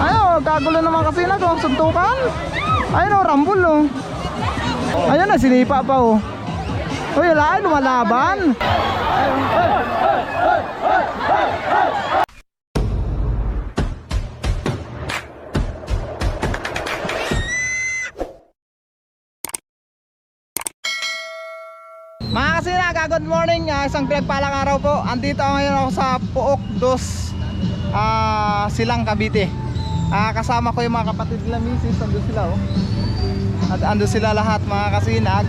Ayun, kagulo naman kasi na kung suntukan. Ayun o, rambol o. Ayun na, sinipa pa o. Uy, wala, lumalaban. Mga kasinaga, good morning. Isang pinagpalang araw po. Andito ngayon ako sa Pook Dos, Silang, Cavite. Kasama ko yung mga kapatid nila misis. Andun sila oh. At andun sila lahat mga kasinag.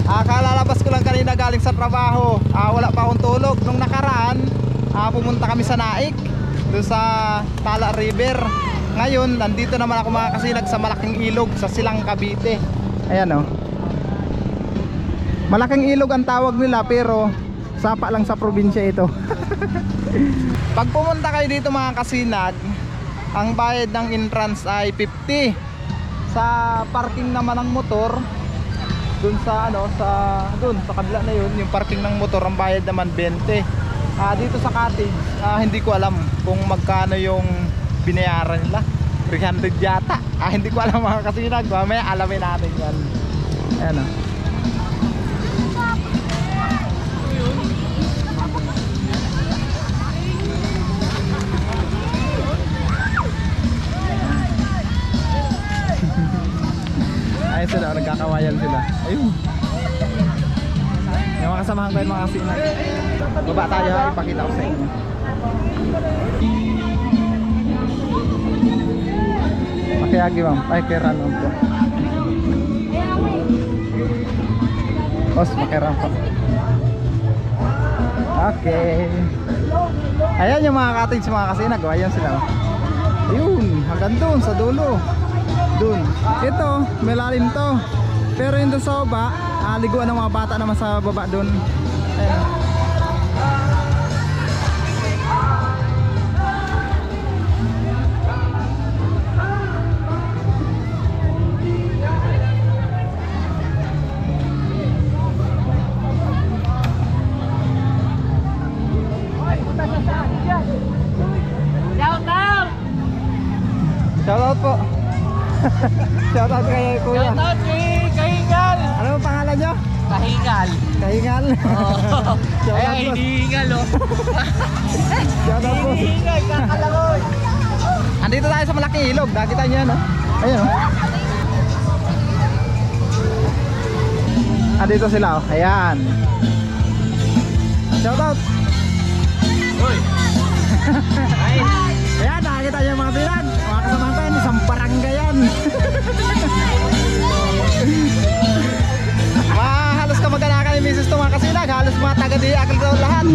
Kalalabas ko lang kanina galing sa trabaho. Wala pa akong tulog. Nung nakaraan, pumunta kami sa Naik, doon sa Tala River. Ngayon, nandito naman ako mga kasinag sa malaking ilog sa Silang, Cavite. Ayan oh. Malaking ilog ang tawag nila, pero sapa lang sa probinsya ito. Pag pumunta kayo dito mga kasinag, ang bayad ng entrance ay 50. Sa parking naman ng motor, dun sa dun sa kabila na yun, yung parking ng motor, ang bayad naman 20. Dito sa cottage, hindi ko alam kung magkano yung binayaran nila. 300 yata. Hindi ko alam mga kasinag, mamaya alamin natin yan. Ayan o. Ayun sila, nagkakawayan sila. Ayun. Yung mga kasamahan ko yung mga kasinag. Baba tayo ha, ipakita ko sa inyo. Makiyagi ma'am, ay kiran po. Os, makiram po. Okay. Ayan yung mga cottage mga kasinag. Ayan sila. Ayun, hanggang doon sa dulo. Dun. Ito, may lalim to. Pero yung doon sa baba, liguan ng mga bata naman sa baba dun. Ayan. Shout out po. Shout out kay kuya. Shout out kay Kahingal. Ano ang pangalan nyo? Kahingal. Kahingal. Oh. Shout out Ay, po. hinihingal oh. Shout out po. Hinihingal, kakalagoy. Andito tayo sa malaking ilog. Nakita nyo yan, no? Ayun, no? Andito sila, oh. Ayan. Shout out. Uy. Ay. Ayan, nakakita nyo yung mga bilan. Mga kasamahan ko yan, isang barangay yan. Halos kamag-anakan ni Mrs. to mga kasinag. Halos mga taga-diakal daw lahat.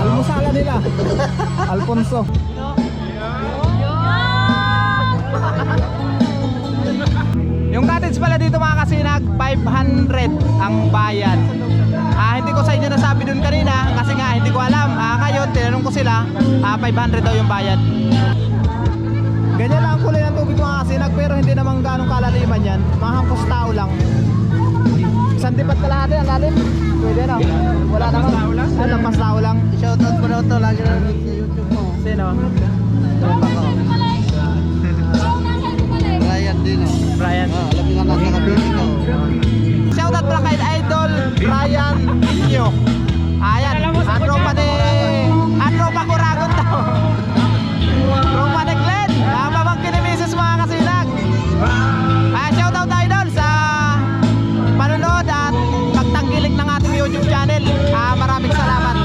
Almusala nila. Alfonso. Yung cottage pala dito mga kasinag, 500 ang bayan. Hindi ko sa inyo nasabi dun kanina kasi nga hindi ko alam. Ngayon tinanong ko sila, 500 daw yung bayad. Ganyan lang ang kulay ng tubig mga kasinag, pero hindi naman ganong kalaliman yan. Mga hampos tao lang. Isang dipat kalahati ang lalim. Pwede na. Wala naman. Lampas tao lang. Shoutout mo na ito, lagi na sa YouTube mo. Sino? Brian din oh. Brian. Alam nga nasa Cavite ko. Shoutout pala kay Idol Brian Inyo. Ayan, tropa ko ragon daw. Tropa ni Glenn. Pamangkin ni Mrs. mga kasinag. Shoutout Idol sa panonood at pagtangkilik ng ating YouTube channel. Maraming salamat.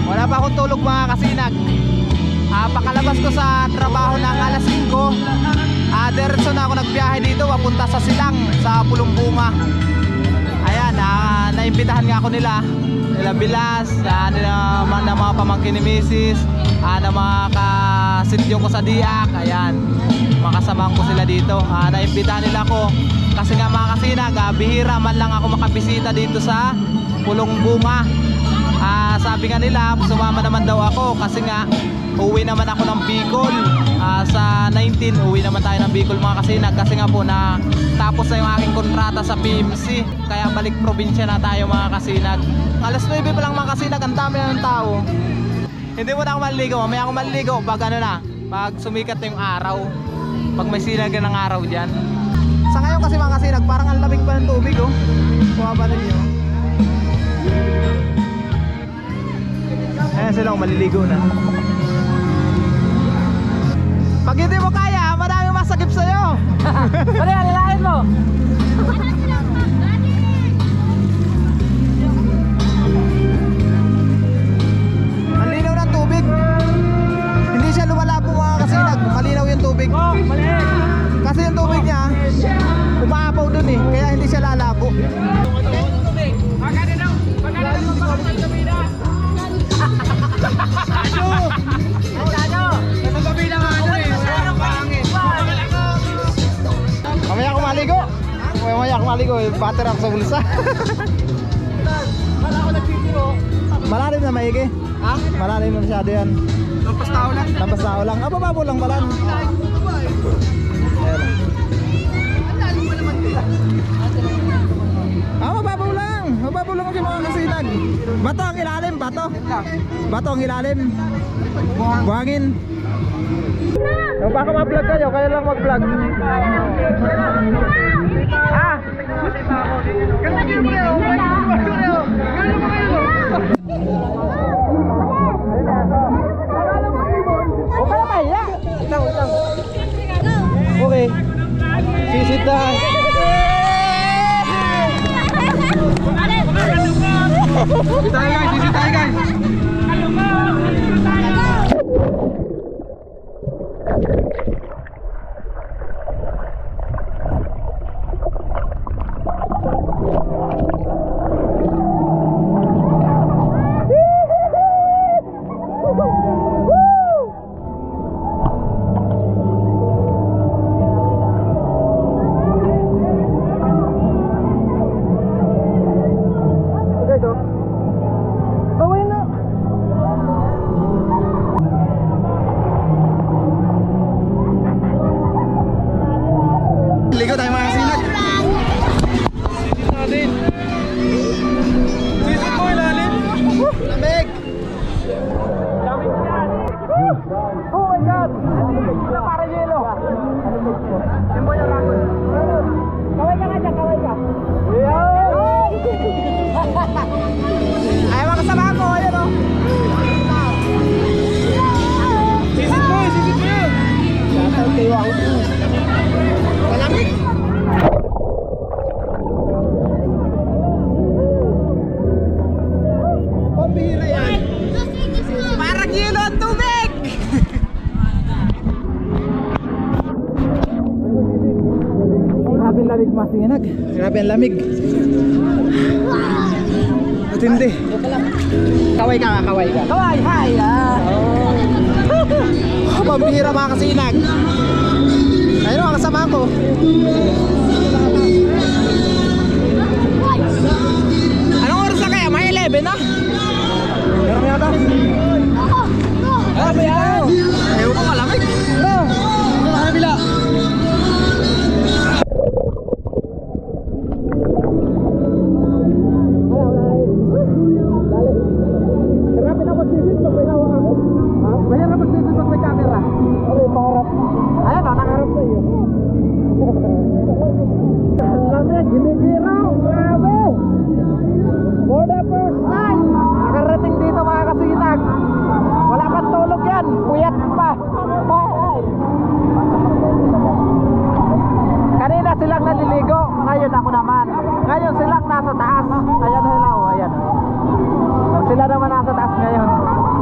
Wala pa akong tulog mga kasinag. Pakalabas ko sa trabaho ng alas 5. Diretso na ako nagbiyahe dito papunta sa Silang, sa Pulumbunga. Ayan, naimbitahan nga ako nila Bilas, nila mga pamangkin ni Mrs. Na mga kasityo ko sa Diak. Ayan, makasamahan ko sila dito. Naimbitahan nila ako kasi nga mga kasinag, bihira man lang ako makabisita dito sa Pulong Bunga. Sabi nga nila, sumama naman daw ako kasi nga uwi naman ako ng Bicol. Sa 19, uwi naman tayo ng Bicol mga kasinag, kasi nga po na tapos na yung aking kontrata sa PMC. Kaya balik probinsya na tayo mga kasinag. Alas 9 pa lang mga kasinag, ang dami na ng tao. Hindi mo na ako maliligo, mamaya ako maliligo pag ano na, pag sumikat na yung araw, pag may sinag ng araw dyan. Sa ngayon kasi mga kasinag, parang ang lamig pa ng tubig oh. Kuha ba ninyo? Ayan sila, maliligo na. Pag hindi mo kaya, maraming masagip sa'yo. Pwede, alilahin mo. Ang linaw ng tubig. Hindi siya lumalabo mga kasinag. Malinaw yung tubig. Kasi yung tubig niya, umaapaw dun eh. Kaya hindi siya lalabo. Mamaya ako maligo. Mamaya ako maligo, batter ako sa bulsa. Malalim na maigi. Ha? Malalim na masyado yan. Lampas tao lang. Lampas tao lang. Babo lang balan. Mababaw lang. Mababaw lang kasi mga kasinag. Bato ang ilalim, bato. Bato ang ilalim. Buhangin. Baka ma-vlog kayo, kaya lang mag-vlog. Okay. Sisit na. Sisit tayo guys, sisit tayo guys. Ligo tayo mga kasinag. Sisit natin. Sisit mo ilalim. Lamig. Oh my God. Na para yelo. Yung mo yung rakon. Kaway ka nga dyan, kaway ka. Ay mga kasama ko, ayan o. Sisit mo, sisit mo. Shoutout kayo ako. Malamig. Pambihira yan. Parang yelo ang tubig. Grabe ang lamig mga sinag. Grabe ang lamig. Matindi. Kaway ka, kaway ka. Kaway, hi. Pambihira mga kasinag. Ayun ang kasama ko. Anong oras na kaya? May 11 na? Meron nga daw. Ah, bayaw. Ayaw ko malamig. Ito na kabila. Hirapin na magsisit pag may hawak ako. Mahirap na magsisit pag may camera. Okay, paharap. Ayan o, nakaharap sa iyo. Ang lamig, hinibiraw. Grabe. For the first time, nakarating dito mga kasinag. Wala pang tulog yan. Puyat pa. Kanina silang naliligo. Ngayon ako naman. Ngayon silang nasa taas. Ayan sila o, ayan. Sila naman nasa taas ngayon.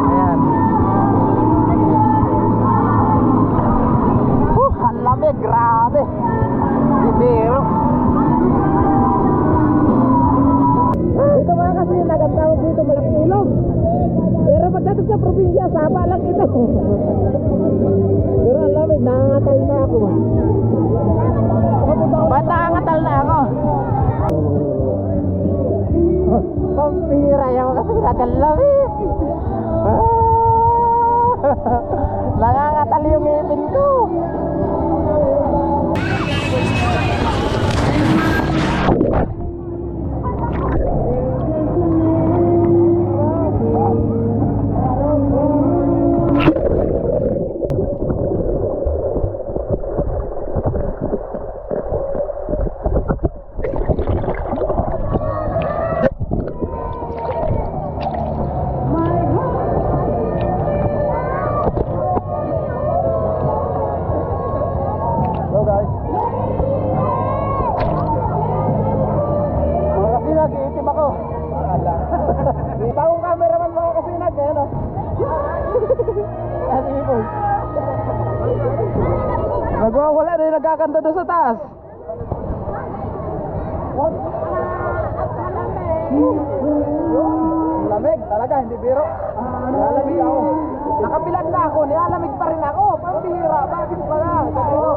Ayan. Ang lamig, grabe. Bibiro. Dito mga kasi nagandawag dito malaking ilog. Pero pagdating sa probinsya, sapa lang ito. Pero ang lamig, nangangatay na ako. Ba't nangangatay Nagdadasal na ako. Pampira yan kasi nagalamin. Nangangatal yung ngipin ko. Bagong cameraman mga kasinag, eh, no? Ano yun, boy? Nagwawala na yung nagkakanta doon sa taas. Lamig talaga, hindi biro. Nilalamig ako. Nakapilan na ako, nilalamig pa rin ako. Pambihira, bakit pala? Sabi ko.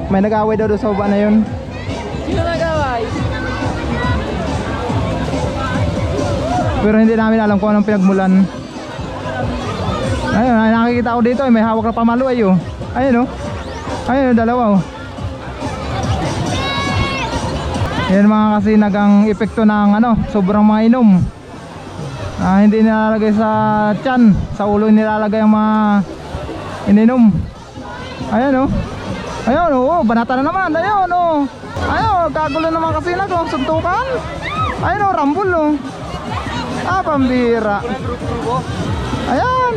May nag-away daw doon sa baba na yun. Sino nag-away? Pero hindi namin alam kung anong pinagmulan. Ayun, nakikita ko dito, may hawak na pamalo ayo. Ayun, oh. Ayun, dalawa, oh. Yan mga kasinag ang epekto ng sobrang mga inom. Hindi nilalagay sa tiyan, sa ulo nilalagay ang mga ininom. Ayun, oh. Ayun, oh, banata na naman. Ayun, oh. Ayun, kagulo naman kasinag, oh. Suntukan. Ayun, oh, rambol, oh. Pambira. Ayan.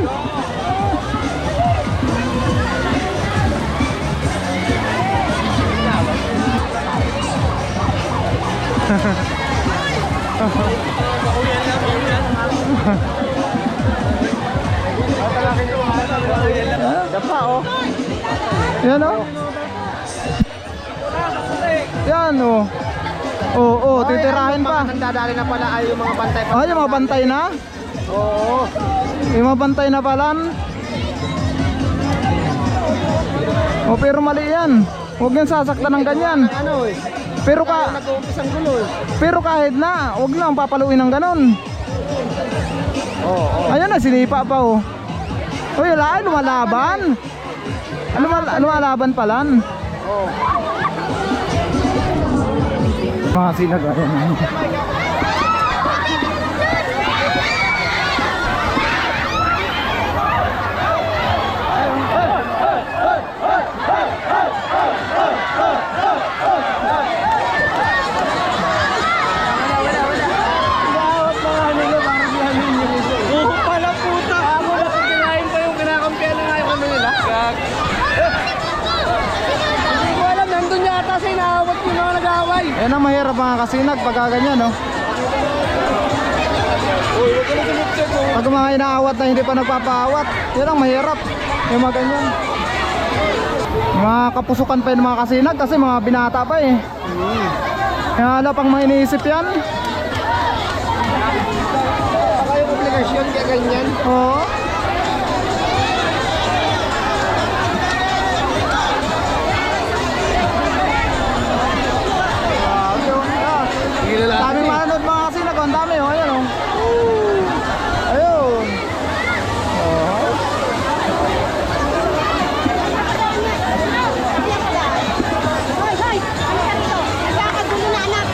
Dapa, oh. Yan, oh. Yan, oh. Oo, titirahin pa. Nagdadali na pala ay yung mga bantay pa. Yung mga bantay na? Oo. Yung mga bantay na palan. Pero mali yan. Huwag yan sasaktan ng ganyan. Ano eh? Pero Nag-uumpisang gulo eh. pero kahit na, huwag lang papaluin ng ganon. Oo. Ayun na, sinipa pa, oh. Uy, wala, lumalaban. Lumalaban palan. Oo. Mga sinag, ayan. Yan ang mahirap mga kasinag pagka ganyan, no? Pag mga inaawat na hindi pa nagpapaawat, yan ang mahirap. Yung mga ganyan. Mga kapusukan pa yung mga kasinag kasi mga binata pa eh. Kaya wala pang mga iniisip yan. Baka yung obligasyon kaya ganyan. Oo. Dami manood mga kasinag, ang dami, oh. Ayan, oh. Ayun. Hoy, hoy! Ano ka rito? Nagkakagulo na anak!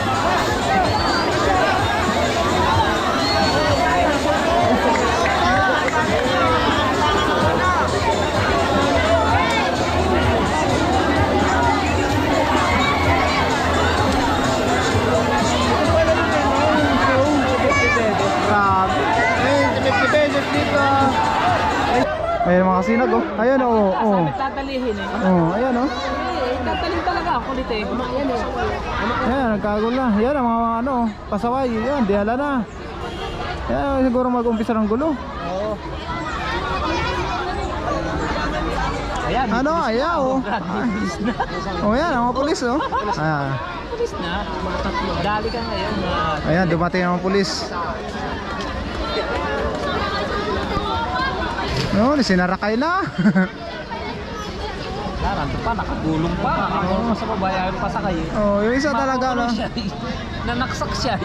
dito. Ayan mga kasinag oh. Ayan oh. Oh. Tatalihin eh. Oh, ayan oh. Tatalin talaga ako kulit eh. Yan eh. Ayan, nagkagol na. Ayan ang mga ano, pasaway. Ayan, dihala na. Ayan, siguro mag-umpisa ng gulo. Oo. Ayan. Ano, ayaw oh. Bilis na. Oh, ayan, ang mga pulis oh. Ayan. Bilis na. Mga tatlo. Dali ka ngayon. Ayan, dumating ang mga pulis. No, sinarakay na. Nandun pa, nakagulong pa. Nakagulong sa babayaran pa sa kayo. Oh, yung isa talaga no. Nanaksak siya.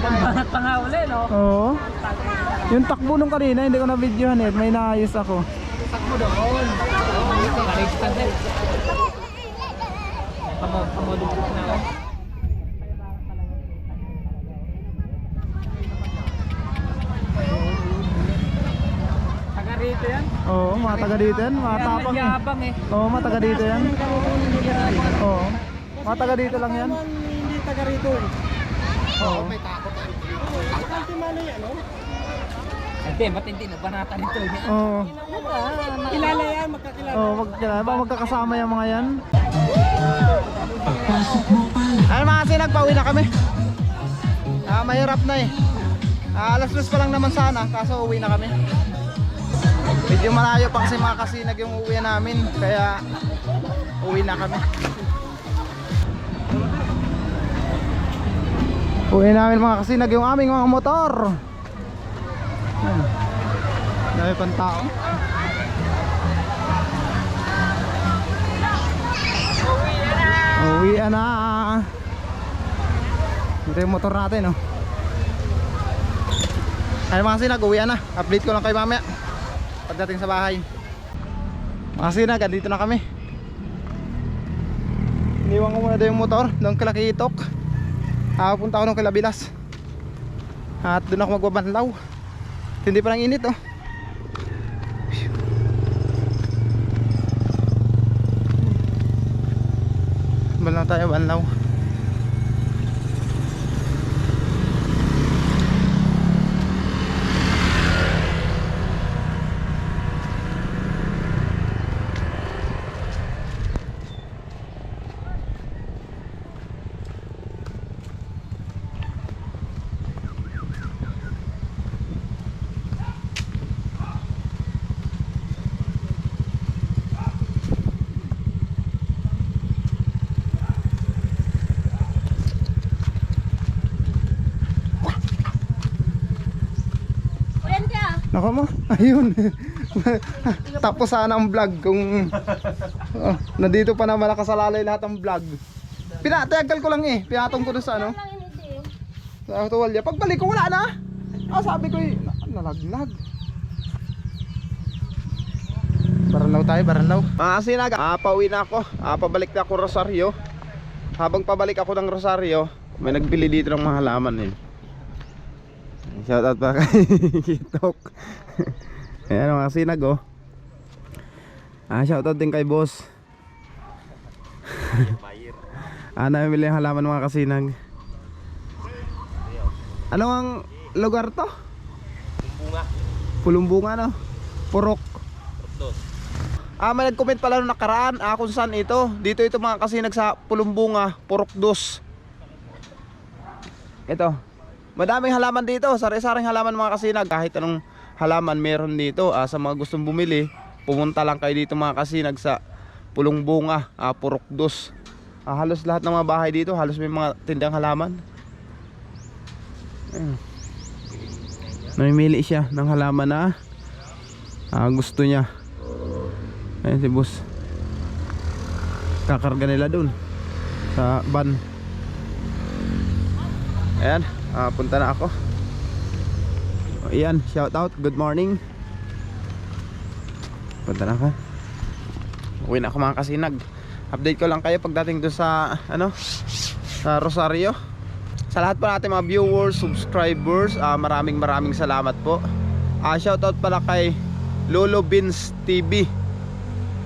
Banat pa nga uli, no? Oo. Yung takbo nung kanina, hindi ko na videohan eh. May naayos ako. Takbo doon. Kaligtad eh. Pamadugtog na ako. Taga rito yan? Oo, mga taga dito yan. Mga tapang eh. Nagyabang eh. Oo, mga taga dito yan. Oo. Mga taga dito lang yan. Hindi taga rito. Oo. May takot. Bakante mali ano? Hindi, matindi na banata rito. Oo. Kilala yan, magkakilala. Oo, magkakasama yung mga yan. Ano mga sinag, pauwi na kami. Mahirap na eh. Alas 2 pa lang naman sana, kaso uwi na kami. Medyo malayo pa kasi mga kasinag yung uwi namin, kaya uwi na kami. Uwi namin mga kasinag yung aming mga motor. Ayan. Dami pang tao. Uwi na. Ito yung motor natin oh. Ay mga sinag, uwi na. Update ko lang kayo mamaya pagdating sa bahay. Mga sinag, dito na kami. Iniwan ko muna doon yung motor doon kay Lakitok. Punta ako doon kay Labilas. At doon ako magbabanlaw. Hindi pa lang init oh. Banlaw tayo, banlaw. Nako mo, ayun. Tapos sana ang vlog kung nandito pa na malakasalalay lahat ng vlog. Pinatagal ko lang eh, pinatong ko doon sa ano. Sa tuwalya. Pagbalik ko wala na. Sabi ko eh, nalaglag. Baranlaw tayo, baranlaw. Mga kasinag, pauwi na ako. Pabalik na ako Rosario. Habang pabalik ako ng Rosario, may nagbili dito ng mga halaman eh. Shoutout pa kay Kitok. Ayan mga kasinag oh. Shoutout din kay boss. Namimili yung halaman mga kasinag. Ano ang lugar to? Pulumbunga no? Purok. May nag-comment pala nung nakaraan kung saan ito. Dito ito mga kasinag sa Pulumbunga, Purok 2. Ito. Madaming halaman dito, sari-saring halaman mga kasinag. Kahit anong halaman meron dito. Sa mga gustong bumili, pumunta lang kayo dito mga kasinag sa Pulumbunga, Purok 2. Halos lahat ng mga bahay dito, halos may mga tindang halaman. Namimili siya ng halaman na gusto niya. Ayan si boss. Kakarga nila dun sa van. Ayan. Punta na ako. Ayan, shout out, good morning. Punta na ako. Uwi na ako mga kasinag. Update ko lang kayo pagdating doon sa sa Rosario. Sa lahat po natin mga viewers, subscribers, maraming salamat po. Shout out pala kay Lolo Beans TV.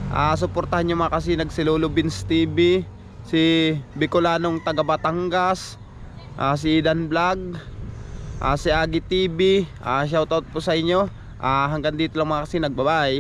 Suportahan nyo mga kasinag si Lolo Vince TV, si Bicolanong taga Batangas, si Idan Vlog, si Agi TV. Shoutout po sa inyo. Hanggang dito lang mga kasinag. Bye bye.